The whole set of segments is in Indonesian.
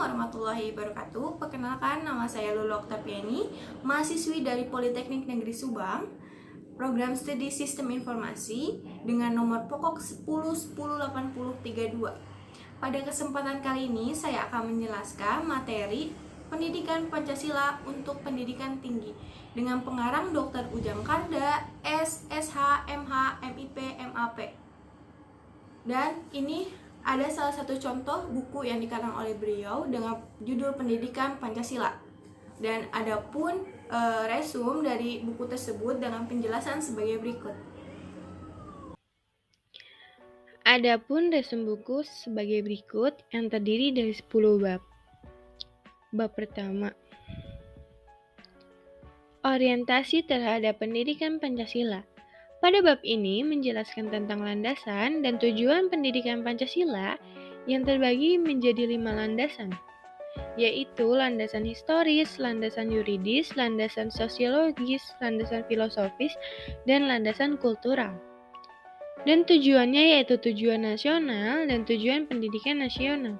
warahmatullahi wabarakatuh. Perkenalkan, nama saya Lulu Oktaviani, mahasiswi dari Politeknik Negeri Subang, program studi Sistem Informasi dengan nomor pokok 10108032. Pada kesempatan kali ini, saya akan menjelaskan materi Pendidikan Pancasila untuk Pendidikan Tinggi dengan pengarang Dr. Ujang Karda, SSH, MH, MIP, MAP. Dan ini ada salah satu contoh buku yang dikarang oleh beliau dengan judul Pendidikan Pancasila. Dan ada pun resume dari buku tersebut dengan penjelasan sebagai berikut. Adapun resume buku sebagai berikut yang terdiri dari 10 bab. Bab pertama, orientasi terhadap pendidikan Pancasila. Pada bab ini menjelaskan tentang landasan dan tujuan pendidikan Pancasila yang terbagi menjadi 5 landasan, yaitu landasan historis, landasan yuridis, landasan sosiologis, landasan filosofis, dan landasan kultural. Dan tujuannya yaitu tujuan nasional dan tujuan pendidikan nasional.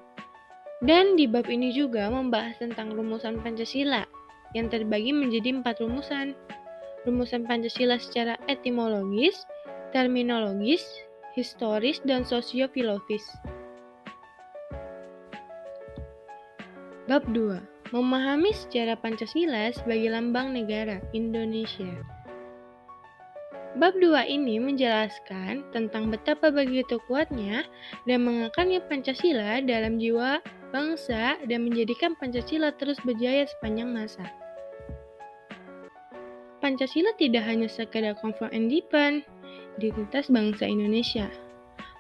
Dan di bab ini juga membahas tentang rumusan Pancasila yang terbagi menjadi 4 rumusan. Rumusan Pancasila secara etimologis, terminologis, historis, dan sosiofilosofis. Bab 2. Memahami sejarah Pancasila sebagai lambang negara Indonesia. Bab 2 ini menjelaskan tentang betapa begitu kuatnya dan mengakarnya Pancasila dalam jiwa bangsa dan menjadikan Pancasila terus berjaya sepanjang masa. Pancasila tidak hanya sekadar konflik identitas bangsa Indonesia.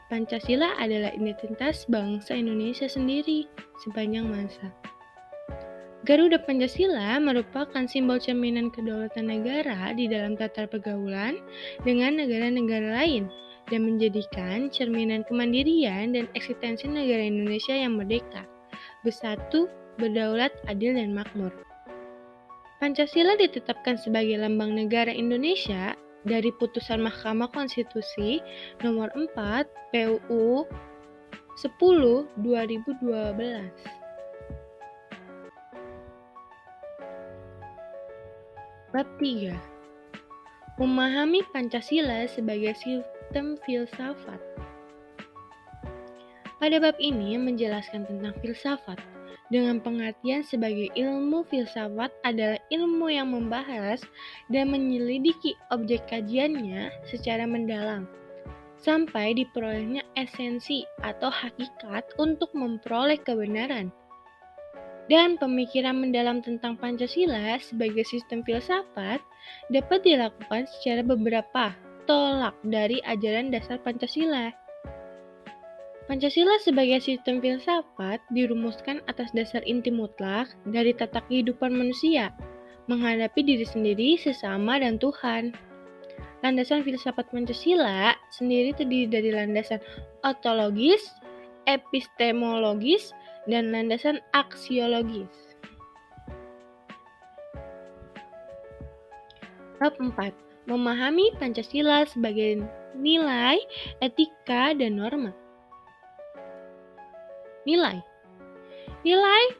Pancasila adalah identitas bangsa Indonesia sendiri sepanjang masa. Garuda Pancasila merupakan simbol cerminan kedaulatan negara di dalam tata pergaulan dengan negara-negara lain dan menjadikan cerminan kemandirian dan eksistensi negara Indonesia yang merdeka, bersatu, berdaulat, adil, dan makmur. Pancasila ditetapkan sebagai lambang negara Indonesia dari putusan Mahkamah Konstitusi nomor 4 PUU 10 2012. Bab 3. Memahami Pancasila sebagai sistem filsafat. Pada bab ini menjelaskan tentang filsafat dengan pengertian sebagai ilmu filsafat adalah ilmu yang membahas dan menyelidiki objek kajiannya secara mendalam sampai diperolehnya esensi atau hakikat untuk memperoleh kebenaran. Dan pemikiran mendalam tentang Pancasila sebagai sistem filsafat dapat dilakukan secara beberapa tolak dari ajaran dasar Pancasila. Pancasila sebagai sistem filsafat dirumuskan atas dasar inti mutlak dari tata kehidupan manusia, menghadapi diri sendiri, sesama, dan Tuhan. Landasan filsafat Pancasila sendiri terdiri dari landasan ontologis, epistemologis, dan landasan aksiologis. Bab 4. Memahami Pancasila sebagai nilai, etika, dan norma. Nilai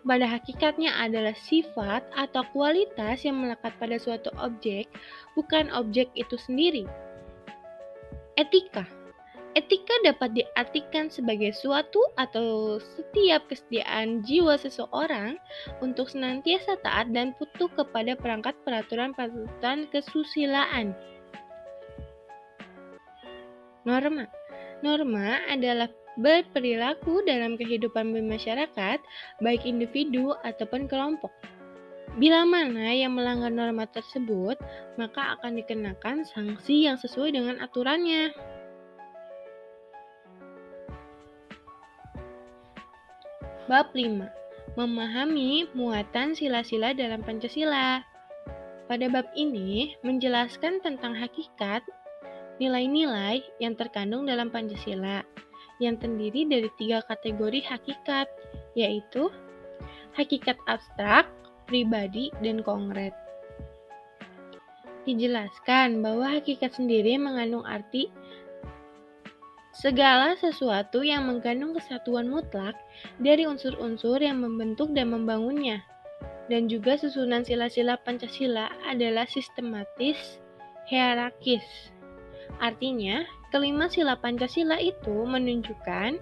pada hakikatnya adalah sifat atau kualitas yang melekat pada suatu objek, bukan objek itu sendiri. Etika dapat diartikan sebagai suatu atau setiap kesediaan jiwa seseorang untuk senantiasa taat dan patuh kepada perangkat peraturan kesusilaan. Norma adalah berperilaku dalam kehidupan bermasyarakat, baik individu ataupun kelompok. Bila mana yang melanggar norma tersebut, maka akan dikenakan sanksi yang sesuai dengan aturannya. Bab 5. Memahami muatan sila-sila dalam Pancasila. Pada bab ini menjelaskan tentang hakikat, nilai-nilai yang terkandung dalam Pancasila, yang terdiri dari 3 kategori hakikat, yaitu hakikat abstrak, pribadi, dan konkret. Dijelaskan bahwa hakikat sendiri mengandung arti Segala sesuatu yang mengandung kesatuan mutlak dari unsur-unsur yang membentuk dan membangunnya. Dan juga susunan sila-sila Pancasila adalah sistematis, hierarkis. Artinya, kelima sila Pancasila itu menunjukkan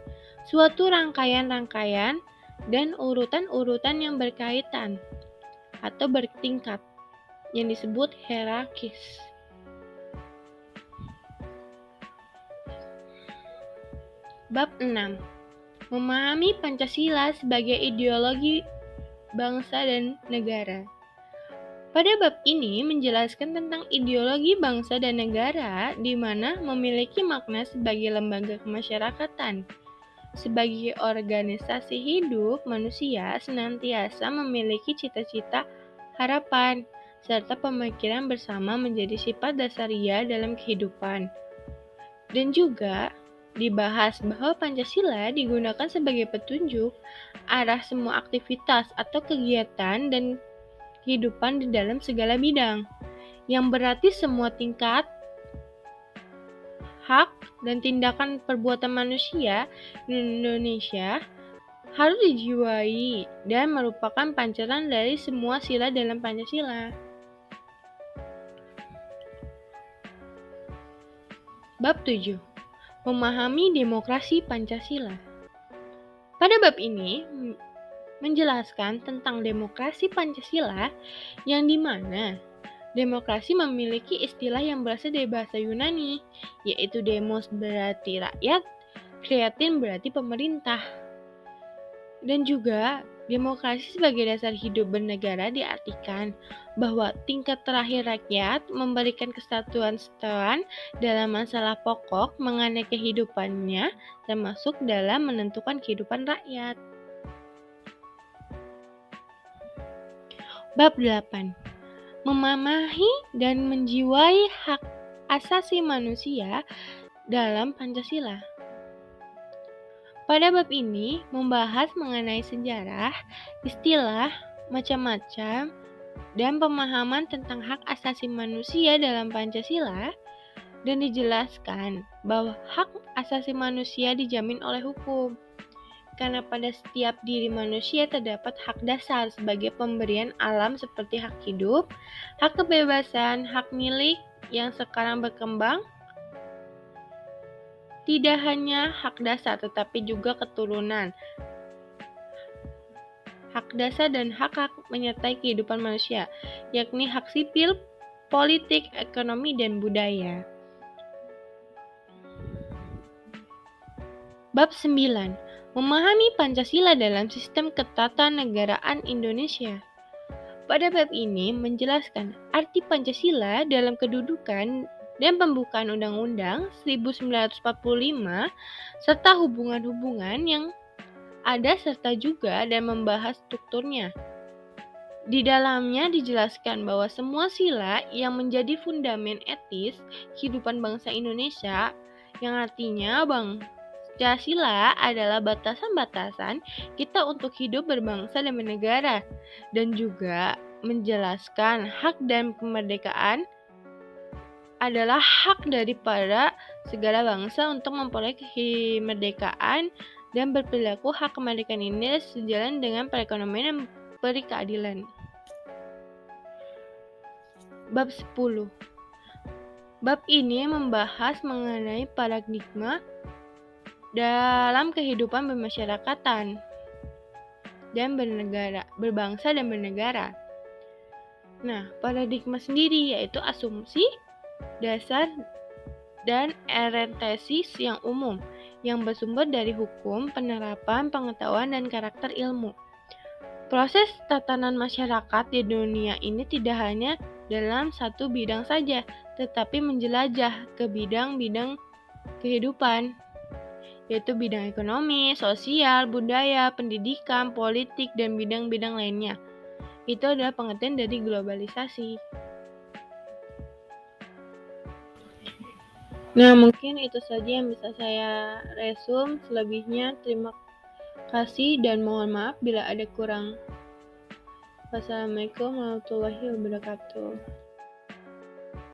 suatu rangkaian-rangkaian dan urutan-urutan yang berkaitan atau bertingkat yang disebut hierarkis. Bab 6. Memahami Pancasila sebagai ideologi bangsa dan negara. Pada bab ini menjelaskan tentang ideologi bangsa dan negara di mana memiliki makna sebagai lembaga kemasyarakatan. Sebagai organisasi hidup, manusia senantiasa memiliki cita-cita, harapan, serta pemikiran bersama menjadi sifat dasaria dalam kehidupan. Dan juga dibahas bahwa Pancasila digunakan sebagai petunjuk arah semua aktivitas atau kegiatan dan kehidupan di dalam segala bidang, yang berarti semua tingkat, hak, dan tindakan perbuatan manusia di Indonesia harus dijiwai dan merupakan pancaran dari semua sila dalam Pancasila. Bab 7. Memahami demokrasi Pancasila. Pada bab ini menjelaskan tentang demokrasi Pancasila yang dimana demokrasi memiliki istilah yang berasal dari bahasa Yunani, yaitu demos berarti rakyat, kreatin berarti pemerintah. Dan juga demokrasi sebagai dasar hidup bernegara diartikan bahwa tingkat terakhir rakyat memberikan kesatuan dalam masalah pokok mengenai kehidupannya, termasuk dalam menentukan kehidupan rakyat. Bab 8. Memahami dan menjiwai hak asasi manusia dalam Pancasila. Pada bab ini membahas mengenai sejarah, istilah, macam-macam, dan pemahaman tentang hak asasi manusia dalam Pancasila, dan dijelaskan bahwa hak asasi manusia dijamin oleh hukum. Karena pada setiap diri manusia terdapat hak dasar sebagai pemberian alam seperti hak hidup, hak kebebasan, hak milik yang sekarang berkembang, tidak hanya hak dasar tetapi juga keturunan, hak dasar dan hak-hak menyertai kehidupan manusia, yakni hak sipil, politik, ekonomi, dan budaya. Bab 9. Memahami Pancasila dalam sistem ketatanegaraan Indonesia. Pada bab ini menjelaskan arti Pancasila dalam kedudukan dan pembukaan Undang-Undang 1945 serta hubungan-hubungan yang ada serta juga dan membahas strukturnya. Di dalamnya dijelaskan bahwa semua sila yang menjadi fundamen etis kehidupan bangsa Indonesia, yang artinya Pancasila adalah batasan-batasan kita untuk hidup berbangsa dan bernegara, dan juga menjelaskan hak dan kemerdekaan adalah hak daripada segala bangsa untuk memperoleh kemerdekaan dan berperilaku hak kemerdekaan ini sejalan dengan perekonomian dan keadilan. Bab 10. Bab ini membahas mengenai paradigma dalam kehidupan bermasyarakatan dan berbangsa dan bernegara. Nah, paradigma sendiri yaitu asumsi, dasar, dan orientasi yang umum yang bersumber dari hukum, penerapan, pengetahuan, dan karakter ilmu. Proses tatanan masyarakat di dunia ini tidak hanya dalam satu bidang saja, tetapi menjelajah ke bidang-bidang kehidupan, yaitu bidang ekonomi, sosial, budaya, pendidikan, politik, dan bidang-bidang lainnya. Itu adalah pengertian dari globalisasi. Nah, mungkin itu saja yang bisa saya resum. Selebihnya terima kasih dan mohon maaf bila ada kurang. Wassalamualaikum warahmatullahi wabarakatuh.